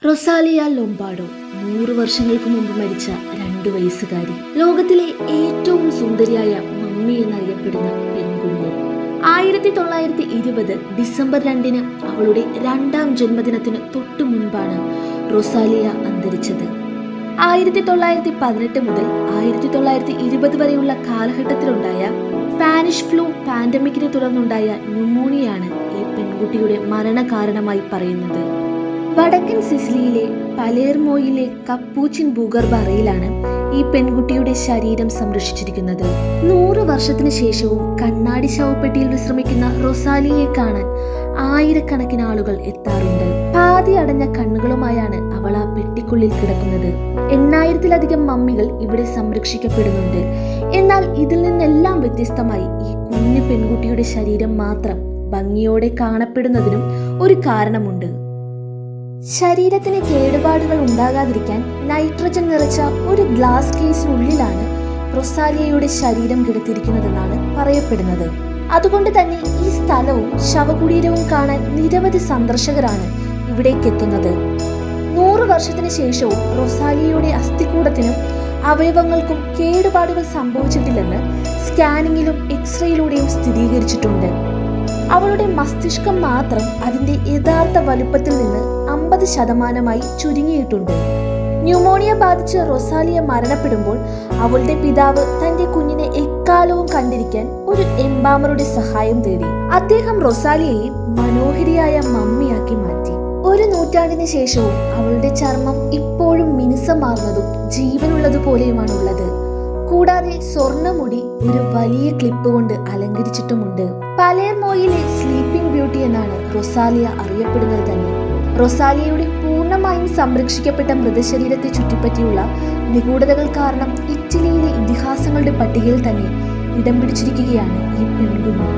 Rosalia ലൊംബാർഡോ 100 വർഷങ്ങൾക്ക് മുമ്പ് മരിച്ച 2 വയസ്സുകാരി. ലോകത്തിലെ ഏറ്റവും സുന്ദരിയായ മമ്മി എന്നറിയപ്പെടുന്ന പെൺകുഞ്ഞ്. 1920 ഡിസംബർ 2 അവളുടെ 2ാം ജന്മദിനത്തിന് തൊട്ടു മുൻപാണ് റൊസാലിയ അന്തരിച്ചത്. 1918 മുതൽ 1920 വരെയുള്ള കാലഘട്ടത്തിലുണ്ടായ സ്പാനിഷ് ഫ്ലൂ പാൻഡമിക്കിനെ തുടർന്നുണ്ടായ ന്യൂമോണിയയാണ് ഈ പെൺകുട്ടിയുടെ മരണകാരണമായി പറയുന്നത്. വടക്കൻ സിസിലിയിലെ പലേർമോയിലെ കപ്പൂച്ചിൻ ഭൂഗർഭ അറയിലാണ് ഈ പെൺകുട്ടിയുടെ ശരീരം സംരക്ഷിച്ചിരിക്കുന്നത്. 100 വർഷത്തിന് ശേഷവും കണ്ണാടി ശവപ്പെട്ടിയിൽ വിശ്രമിക്കുന്ന റൊസാലിയയെ കാണാൻ ആയിരക്കണക്കിന് ആളുകൾ എത്താറുണ്ട്. പാതി അടഞ്ഞ കണ്ണുകളുമായാണ് അവൾ ആ പെട്ടിക്കുള്ളിൽ കിടക്കുന്നത്. 8000-ലധികം മമ്മികൾ ഇവിടെ സംരക്ഷിക്കപ്പെടുന്നുണ്ട്. എന്നാൽ ഇതിൽ നിന്നെല്ലാം വ്യത്യസ്തമായി ഈ കുഞ്ഞു പെൺകുട്ടിയുടെ ശരീരം മാത്രം ഭംഗിയോടെ കാണപ്പെടുന്നതിനും ഒരു കാരണമുണ്ട്. ശരീരത്തിന് കേടുപാടുകൾ ഉണ്ടാകാതിരിക്കാൻ നൈട്രജൻ നിറച്ച ഒരു ഗ്ലാസ് കേസിനുള്ളിലാണ് റൊസാലിയയുടെ ശരീരം കിടത്തിയിരിക്കുന്നതെന്നാണ് പറയപ്പെടുന്നത്. അതുകൊണ്ട് തന്നെ ഈ സ്ഥലവും ശവകുടീരവും കാണാൻ നിരവധി സന്ദർശകരാണ് ഇവിടേക്ക് എത്തുന്നത്. 100 വർഷത്തിന് ശേഷവും റൊസാലിയയുടെ അസ്ഥികൂടത്തിനും അവയവങ്ങൾക്കും കേടുപാടുകൾ സംഭവിച്ചിട്ടില്ലെന്ന് സ്കാനിങ്ങിലും എക്സ്റേയിലൂടെയും സ്ഥിരീകരിച്ചിട്ടുണ്ട്. അവളുടെ മസ്തിഷ്കം മാത്രം അതിന്റെ യഥാർത്ഥ വലുപ്പത്തിൽ നിന്ന് 50% ചുരുങ്ങിയിട്ടുണ്ട്. ന്യൂമോണിയ ബാധിച്ച് റൊസാലിയ മരണപ്പെടുമ്പോൾ അവളുടെ പിതാവ് തന്റെ കുഞ്ഞിനെ എക്കാലവും കണ്ടിരിക്കാൻ ഒരു എംബാമറുടെ സഹായം തേടി. അദ്ദേഹം റൊസാലിയയെ മനോഹരിയായ മമ്മിയാക്കി മാറ്റി. 1 നൂറ്റാണ്ടിന് ശേഷവും അവളുടെ ചർമ്മം ഇപ്പോഴും മിനുസമാർന്നതും ജീവനുള്ളതുപോലെയുമാണുള്ളത്. കൂടാതെ സ്വർണ്ണമുടി ഒരു വലിയ ക്ലിപ്പ് കൊണ്ട് അലങ്കരിച്ചിട്ടുമുണ്ട്. പലേർമോയിലെ സ്ലീപ്പിംഗ് ബ്യൂട്ടി എന്നാണ് റൊസാലിയ അറിയപ്പെടുന്നത് തന്നെ. റൊസാലിയയുടെ പൂർണ്ണമായും സംരക്ഷിക്കപ്പെട്ട മൃതശരീരത്തെ ചുറ്റിപ്പറ്റിയുള്ള നിഗൂഢതകൾ കാരണം ഇറ്റലിയിലെ ഇതിഹാസങ്ങളുടെ പട്ടികയിൽ തന്നെ ഇടം പിടിച്ചിരിക്കുകയാണ് ഈ പെൺകുഞ്ഞ്.